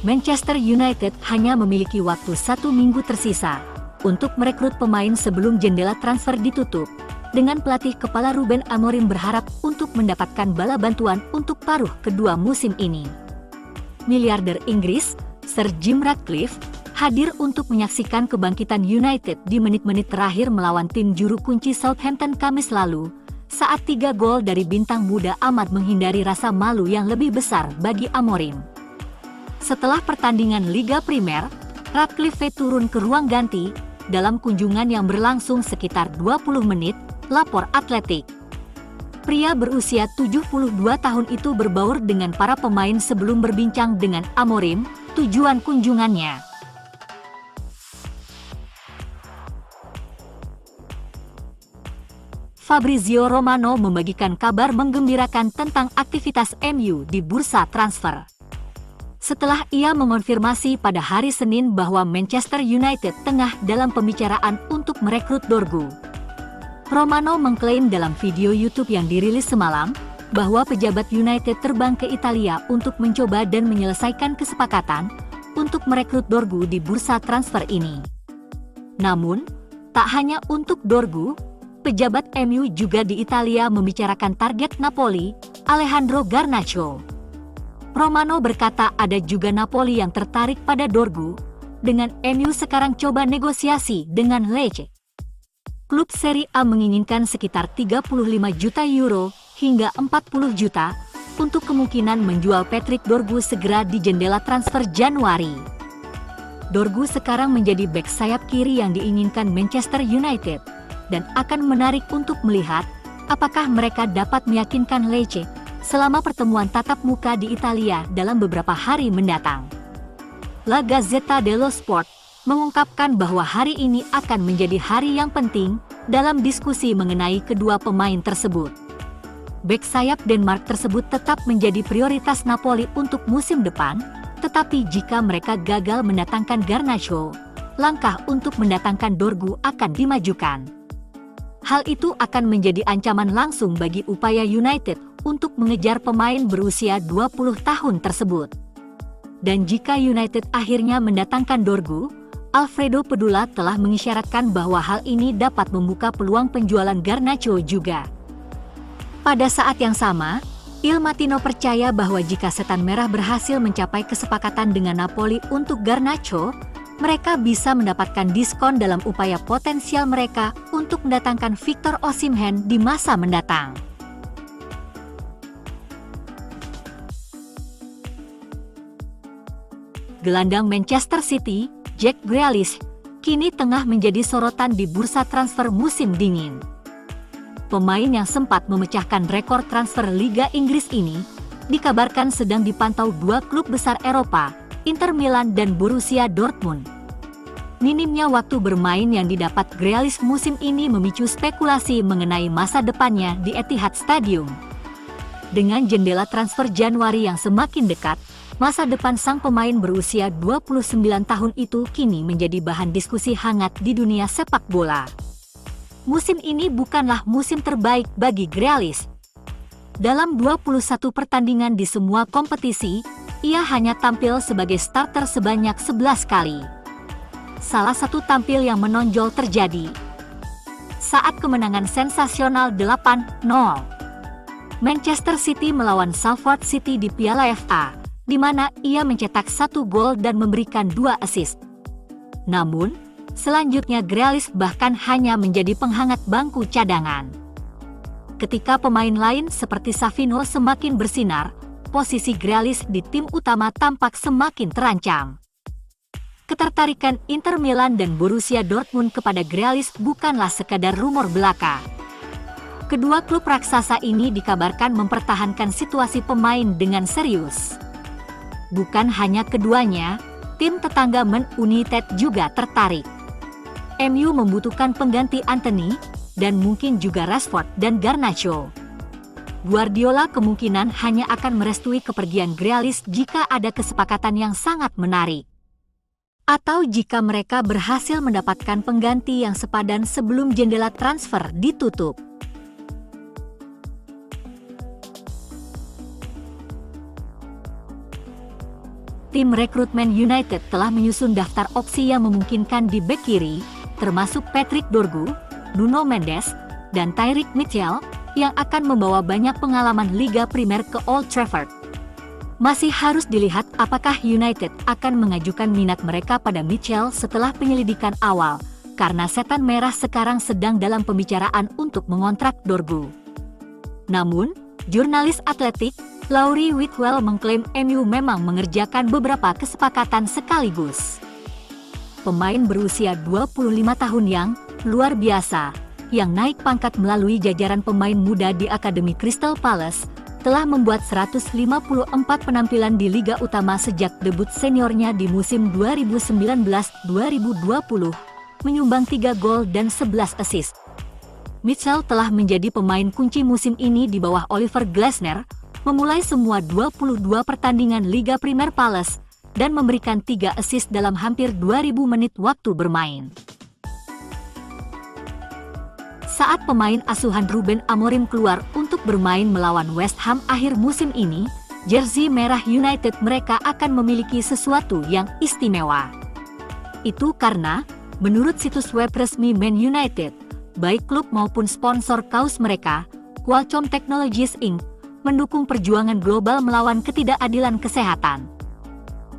Manchester United hanya memiliki waktu 1 minggu tersisa untuk merekrut pemain sebelum jendela transfer ditutup, dengan pelatih kepala Ruben Amorim berharap untuk mendapatkan bala bantuan untuk paruh kedua musim ini. Miliarder Inggris, Sir Jim Ratcliffe, hadir untuk menyaksikan kebangkitan United di menit-menit terakhir melawan tim juru kunci Southampton Kamis lalu, saat 3 gol dari bintang muda amat menghindari rasa malu yang lebih besar bagi Amorim. Setelah pertandingan Liga Primer, Ratcliffe turun ke ruang ganti dalam kunjungan yang berlangsung sekitar 20 menit, lapor Atletik. Pria berusia 72 tahun itu berbaur dengan para pemain sebelum berbincang dengan Amorim, tujuan kunjungannya. Fabrizio Romano membagikan kabar menggembirakan tentang aktivitas MU di bursa transfer. Setelah ia mengonfirmasi pada hari Senin bahwa Manchester United tengah dalam pembicaraan untuk merekrut Dorgu. Romano mengklaim dalam video YouTube yang dirilis semalam, bahwa pejabat United terbang ke Italia untuk mencoba dan menyelesaikan kesepakatan untuk merekrut Dorgu di bursa transfer ini. Namun, tak hanya untuk Dorgu, pejabat MU juga di Italia membicarakan target Napoli, Alejandro Garnacho. Romano berkata ada juga Napoli yang tertarik pada Dorgu, dengan MU sekarang coba negosiasi dengan Lecce. Klub Serie A menginginkan sekitar 35 juta euro hingga 40 juta untuk kemungkinan menjual Patrick Dorgu segera di jendela transfer Januari. Dorgu sekarang menjadi bek sayap kiri yang diinginkan Manchester United, dan akan menarik untuk melihat apakah mereka dapat meyakinkan Lecce selama pertemuan tatap muka di Italia dalam beberapa hari mendatang. La Gazzetta dello Sport mengungkapkan bahwa hari ini akan menjadi hari yang penting dalam diskusi mengenai kedua pemain tersebut. Bek sayap Denmark tersebut tetap menjadi prioritas Napoli untuk musim depan, tetapi jika mereka gagal mendatangkan Garnacho, langkah untuk mendatangkan Dorgu akan dimajukan. Hal itu akan menjadi ancaman langsung bagi upaya United untuk mengejar pemain berusia 20 tahun tersebut. Dan jika United akhirnya mendatangkan Dorgu, Alfredo Pedula telah mengisyaratkan bahwa hal ini dapat membuka peluang penjualan Garnacho juga. Pada saat yang sama, Il Mattino percaya bahwa jika Setan Merah berhasil mencapai kesepakatan dengan Napoli untuk Garnacho, mereka bisa mendapatkan diskon dalam upaya potensial mereka untuk mendatangkan Victor Osimhen di masa mendatang. Gelandang Manchester City, Jack Grealish, kini tengah menjadi sorotan di bursa transfer musim dingin. Pemain yang sempat memecahkan rekor transfer Liga Inggris ini, dikabarkan sedang dipantau 2 klub besar Eropa, Inter Milan dan Borussia Dortmund. Minimnya waktu bermain yang didapat Grealish musim ini memicu spekulasi mengenai masa depannya di Etihad Stadium. Dengan jendela transfer Januari yang semakin dekat, masa depan sang pemain berusia 29 tahun itu kini menjadi bahan diskusi hangat di dunia sepak bola. Musim ini bukanlah musim terbaik bagi Grealish. Dalam 21 pertandingan di semua kompetisi, ia hanya tampil sebagai starter sebanyak 11 kali. Salah satu tampil yang menonjol terjadi saat kemenangan sensasional 8-0 Manchester City melawan Salford City di Piala FA, di mana ia mencetak 1 gol dan memberikan 2 assist. Namun, selanjutnya Grealish bahkan hanya menjadi penghangat bangku cadangan. Ketika pemain lain seperti Savino semakin bersinar, posisi Grealish di tim utama tampak semakin terancam. Ketertarikan Inter Milan dan Borussia Dortmund kepada Grealish bukanlah sekadar rumor belaka. Kedua klub raksasa ini dikabarkan mempertahankan situasi pemain dengan serius. Bukan hanya keduanya, tim tetangga Man United juga tertarik. MU membutuhkan pengganti Antony, dan mungkin juga Rashford dan Garnacho. Guardiola kemungkinan hanya akan merestui kepergian Grealish jika ada kesepakatan yang sangat menarik. Atau jika mereka berhasil mendapatkan pengganti yang sepadan sebelum jendela transfer ditutup. Tim rekrutmen United telah menyusun daftar opsi yang memungkinkan di bek kiri, termasuk Patrick Dorgu, Nuno Mendes, dan Tyrick Mitchell, yang akan membawa banyak pengalaman Liga Primer ke Old Trafford. Masih harus dilihat apakah United akan mengajukan minat mereka pada Mitchell setelah penyelidikan awal, karena Setan Merah sekarang sedang dalam pembicaraan untuk mengontrak Dorgu. Namun, jurnalis atletik Laurie Whitwell mengklaim MU memang mengerjakan beberapa kesepakatan sekaligus. Pemain berusia 25 tahun yang luar biasa, yang naik pangkat melalui jajaran pemain muda di Akademi Crystal Palace, telah membuat 154 penampilan di Liga Utama sejak debut seniornya di musim 2019-2020, menyumbang 3 gol dan 11 assist. Mitchell telah menjadi pemain kunci musim ini di bawah Oliver Glasner, memulai semua 22 pertandingan Liga Primer Palace, dan memberikan 3 assist dalam hampir 2000 menit waktu bermain. Saat pemain asuhan Ruben Amorim keluar untuk bermain melawan West Ham akhir musim ini, jersey merah United mereka akan memiliki sesuatu yang istimewa. Itu karena, menurut situs web resmi Man United, baik klub maupun sponsor kaos mereka, Qualcomm Technologies Inc., mendukung perjuangan global melawan ketidakadilan kesehatan.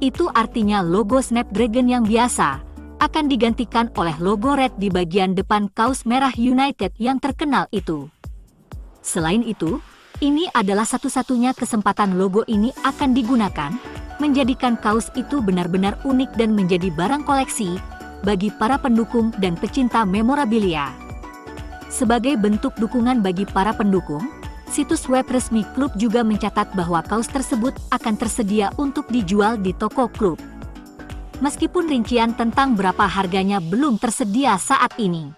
Itu artinya logo Snapdragon yang biasa akan digantikan oleh logo Red di bagian depan kaos merah United yang terkenal itu. Selain itu, ini adalah satu-satunya kesempatan logo ini akan digunakan, menjadikan kaos itu benar-benar unik dan menjadi barang koleksi bagi para pendukung dan pecinta memorabilia. Sebagai bentuk dukungan bagi para pendukung, situs web resmi klub juga mencatat bahwa kaos tersebut akan tersedia untuk dijual di toko klub. Meskipun rincian tentang berapa harganya belum tersedia saat ini.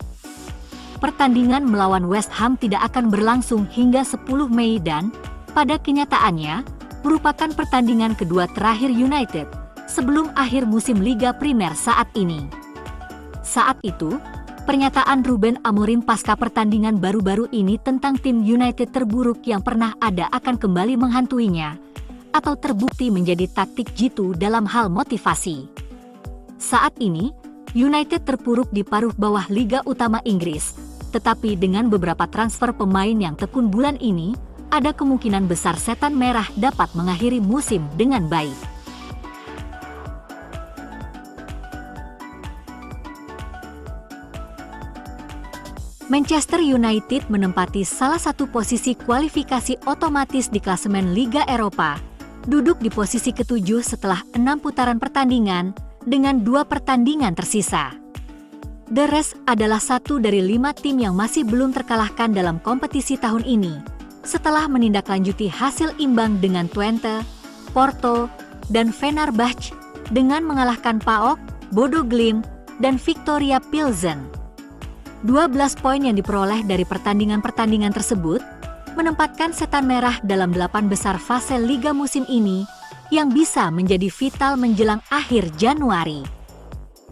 Pertandingan melawan West Ham tidak akan berlangsung hingga 10 Mei dan, pada kenyataannya, merupakan pertandingan kedua terakhir United sebelum akhir musim Liga Primer saat ini. Saat itu, pernyataan Ruben Amorim pasca pertandingan baru-baru ini tentang tim United terburuk yang pernah ada akan kembali menghantuinya, atau terbukti menjadi taktik jitu dalam hal motivasi. Saat ini, United terpuruk di paruh bawah Liga Utama Inggris, tetapi dengan beberapa transfer pemain yang tekun bulan ini, ada kemungkinan besar Setan Merah dapat mengakhiri musim dengan baik. Manchester United menempati salah satu posisi kualifikasi otomatis di klasemen Liga Eropa, duduk di posisi ke-7 setelah 6 putaran pertandingan, dengan 2 pertandingan tersisa. The Reds adalah satu dari 5 tim yang masih belum terkalahkan dalam kompetisi tahun ini, setelah menindaklanjuti hasil imbang dengan Twente, Porto, dan Fenerbahce, dengan mengalahkan PAOK, Bodo Glimt, dan Victoria Pilsen. 12 poin yang diperoleh dari pertandingan-pertandingan tersebut menempatkan Setan Merah dalam 8 besar fase Liga musim ini yang bisa menjadi vital menjelang akhir Januari.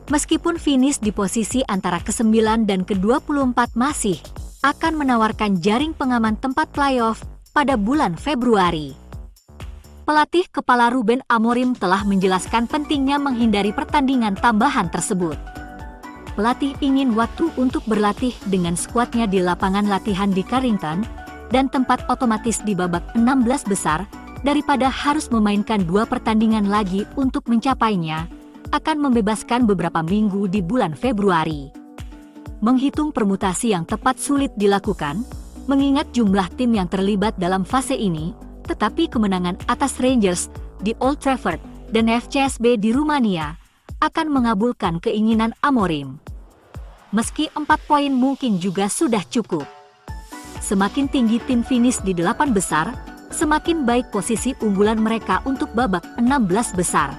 Meskipun finish di posisi antara ke-9 dan ke-24 masih akan menawarkan jaring pengaman tempat playoff pada bulan Februari. Pelatih kepala Ruben Amorim telah menjelaskan pentingnya menghindari pertandingan tambahan tersebut. Pelatih ingin waktu untuk berlatih dengan skuadnya di lapangan latihan di Carrington dan tempat otomatis di babak 16 besar daripada harus memainkan 2 pertandingan lagi untuk mencapainya, akan membebaskan beberapa minggu di bulan Februari. Menghitung permutasi yang tepat sulit dilakukan, mengingat jumlah tim yang terlibat dalam fase ini, tetapi kemenangan atas Rangers di Old Trafford dan FCSB di Rumania akan mengabulkan keinginan Amorim. Meski 4 poin mungkin juga sudah cukup. Semakin tinggi tim finish di 8 besar, semakin baik posisi unggulan mereka untuk babak 16 besar.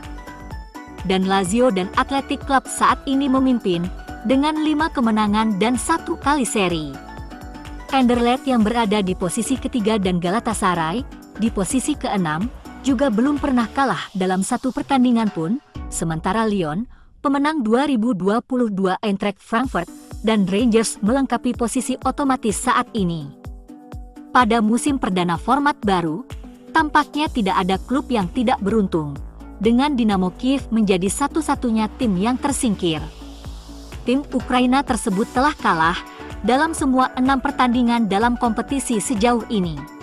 Dan Lazio dan Athletic Club saat ini memimpin dengan 5 kemenangan dan 1 kali seri. Anderlecht yang berada di posisi ketiga dan Galatasaray di posisi ke-6 juga belum pernah kalah dalam 1 pertandingan pun, sementara Lyon, pemenang 2022 Eintracht Frankfurt, dan Rangers melengkapi posisi otomatis saat ini. Pada musim perdana format baru, tampaknya tidak ada klub yang tidak beruntung, dengan Dinamo Kiev menjadi satu-satunya tim yang tersingkir. Tim Ukraina tersebut telah kalah dalam semua 6 pertandingan dalam kompetisi sejauh ini.